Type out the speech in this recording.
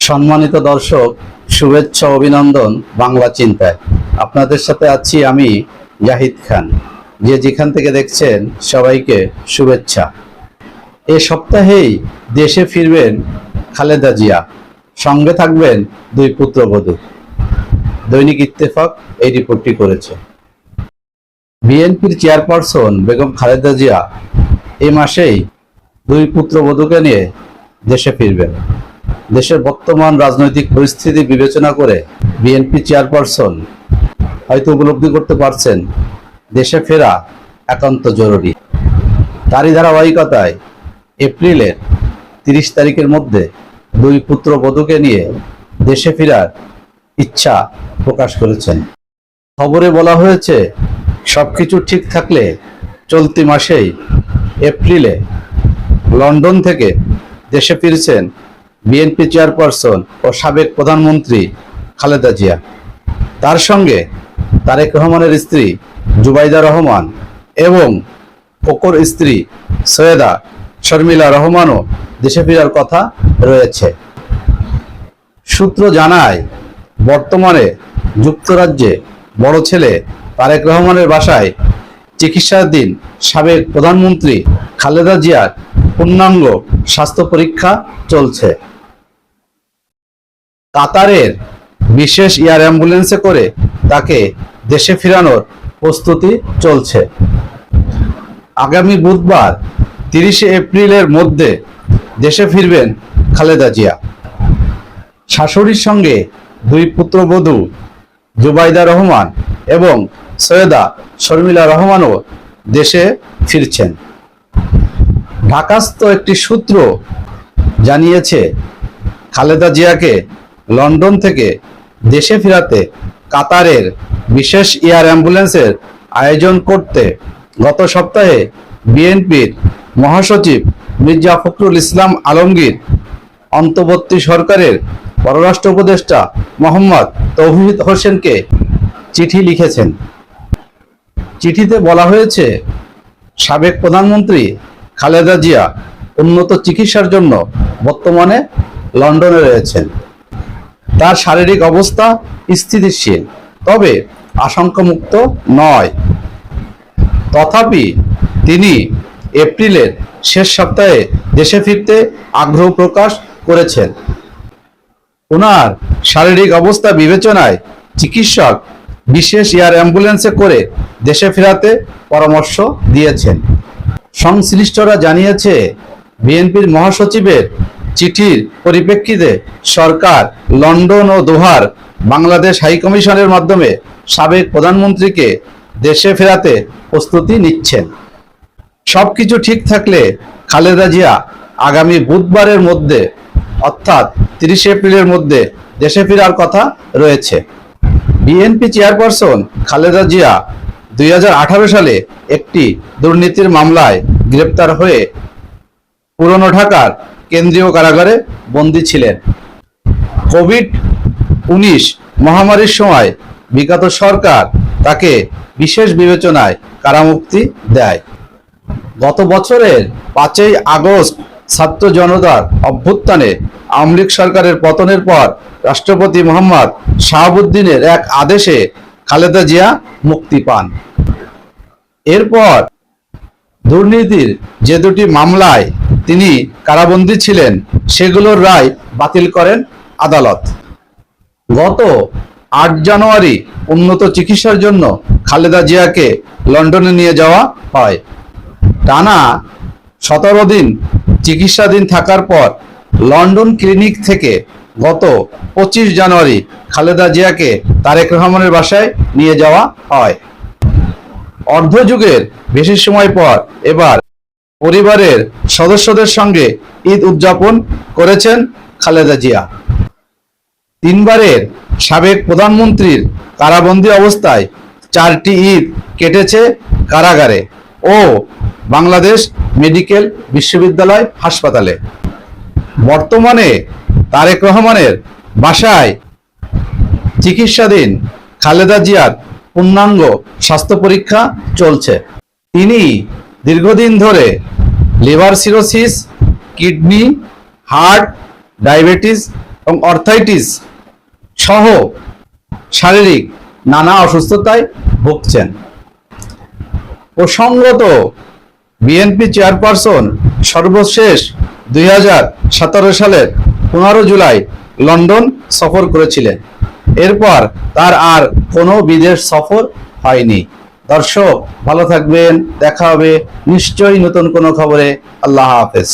সম্মানিত দর্শক, শুভেচ্ছা অভিনন্দন বাংলা চিন্তায়। আপনাদের সাথে আছি আমি জাহিদ খান। যে যেখান থেকে দেখছেন সবাইকে শুভেচ্ছা। এ সপ্তাহেই দেশে ফিরবেন খালেদা জিয়া, সঙ্গে থাকবেন দুই পুত্রবধূ। দৈনিক ইত্তেফাক এই রিপোর্টটি করেছে। বিএনপির চেয়ারপারসন বেগম খালেদা জিয়া এই মাসেই দুই পুত্রবধূকে নিয়ে দেশে ফিরবেন। দেশের বর্তমান রাজনৈতিক পরিস্থিতি বিবেচনা করে বিএনপি চেয়ারপারসন হয়তো উপলব্ধি করতে পারছেন দেশে ফেরা একান্ত জরুরি। তারই ধারাবাহিকতায় এপ্রিলের 30 তারিখের মধ্যে দুই পুত্রবধূকে নিয়ে দেশে ফেরার ইচ্ছা প্রকাশ করেছেন। খবরে বলা হয়েছে, সবকিছু ঠিক থাকলে চলতি মাসেই এপ্রিলে লন্ডন থেকে দেশে ফিরছেন বিএনপি চেয়ারপারসন ও সাবেক প্রধানমন্ত্রী খালেদা জিয়া। তার সঙ্গে তারেক রহমানের স্ত্রী জুবাইদা রহমান এবং কোকোর স্ত্রী সৈয়দা শর্মিলা রহমানও দেশে ফেরার কথা রয়েছে। সূত্র জানায়, বর্তমানে যুক্তরাজ্যে বড় ছেলে তারেক রহমানের বাসায় চিকিৎসাধীন সাবেক প্রধানমন্ত্রী খালেদা জিয়ার পূর্ণাঙ্গ স্বাস্থ্য পরীক্ষা চলছে। কাতারের বিশেষ এয়ার অ্যাম্বুলেন্সে করে তাকে দেশে ফেরানোর প্রস্তুতি চলছে। আগামী বুধবার 30 এপ্রিলের মধ্যে দেশে ফিরবেন খালেদা জিয়া। শাশুড়ির সঙ্গে দুই পুত্রবধূ জুবাইদা রহমান এবং সৈয়দা শর্মিলা রহমানও দেশে ফিরছেন। ঢাকাস্থ একটি সূত্র জানিয়েছে, খালেদা জিয়াকে লন্ডন থেকে দেশে ফেরাতে কাতারের বিশেষ এয়ার অ্যাম্বুলেন্সের আয়োজন করতে গত সপ্তাহে বিএনপির মহাসচিব মির্জা ফখরুল ইসলাম আলমগীর অন্তর্বর্তী সরকারের পররাষ্ট্র উপদেষ্টা মোহাম্মদ তৌহিদ হোসেনকে চিঠি লিখেছেন। চিঠিতে বলা হয়েছে, সাবেক প্রধানমন্ত্রী খালেদা জিয়া উন্নত চিকিৎসার জন্য বর্তমানে লন্ডনে রয়েছেন। তার শারীরিক অবস্থা স্থিতিশীল, তবে আশঙ্কামুক্ত নয়। তথাপি তিনি এপ্রিলের শেষ সপ্তাহে দেশে ফিরতে আগ্রহ প্রকাশ করেছেন। ওনার শারীরিক অবস্থা বিবেচনায় চিকিৎসক বিশেষ এয়ার অ্যাম্বুলেন্সে করে দেশে ফেরাতে পরামর্শ দিয়েছেন। সংশ্লিষ্টরা জানিয়েছে, বিএনপির মহাসচিবের চিঠির পরিপ্রেক্ষিতে সরকার লন্ডন ও দোহার বাংলাদেশ হাইকমিশনের মাধ্যমে সাবেক প্রধানমন্ত্রীকে দেশে ফেরাতে প্রস্তুতি নিচ্ছেন। সবকিছু ঠিক থাকলে খালেদা জিয়া আগামী বুধবারের মধ্যে অর্থাৎ 30 এপ্রিলের মধ্যে দেশে ফেরার কথা রয়েছে। বিএনপি চেয়ারপারসন খালেদা জিয়া 2018 সালে একটি দুর্নীতির মামলায় গ্রেপ্তার হয়ে পুরনো ঢাকার কেন্দ্রীয় কারাগারে বন্দী ছিলেন। কোভিড-19 মহামারীর সময় বিগত সরকার তাকে বিশেষ বিবেচনায় কারামুক্তি দেয়। গত বছরের 5 আগস্ট ছাত্র জনতার অভ্যুত্থানে আওয়ামী লীগ সরকারের পতনের পর রাষ্ট্রপতি মোহাম্মদ শাহাবুদ্দিনের এক আদেশে খালেদা জিয়া মুক্তি পান। এরপর দুর্নীতির যে দুটি মামলায় তিনি কারাবন্দী ছিলেন সেগুলোর রায় বাতিল করেন আদালত। গত 8 জানুয়ারি উন্নত চিকিৎসার জন্য খালেদা জিয়াকে লন্ডনে নিয়ে যাওয়া হয়। টানা 17 দিন চিকিৎসাধীন থাকার পর লন্ডন ক্লিনিক থেকে গত 25 জানুয়ারি খালেদা জিয়াকে তারেক রহমানের বাসায় নিয়ে যাওয়া হয়। অর্ধযুগের বেশি সময় পর এবার পরিবারের সদস্যদের সঙ্গে ঈদ উদযাপন করেছেন খালেদা জিয়া। 3 বারের সাবেক প্রধানমন্ত্রীর কারাবন্দী অবস্থায় 4টি ঈদ কেটেছে কারাগারে ও বাংলাদেশ মেডিকেল বিশ্ববিদ্যালয় হাসপাতালে। বর্তমানে তারেক রহমানের বাসায় চিকিৎসাধীন খালেদা জিয়ার পূর্ণাঙ্গ স্বাস্থ্য পরীক্ষা চলছে। তিনি দীর্ঘদিন ধরে liver cirrhosis, kidney, heart, diabetes এবং অর্থাইটিস সহ শারীরিক নানা অসুস্থতায় ভুগছেন। প্রসঙ্গত বিএনপি চেয়ারপারসন সর্বশেষ 2017 সালের 15 জুলাই লন্ডন সফর করেছিলেন। এরপর তার আর কোনো বিদেশ সফর হয়নি। দর্শক ভালো থাকবেন, দেখা হবে নিশ্চয়ই নতুন কোনো খবরে। আল্লাহ হাফেজ।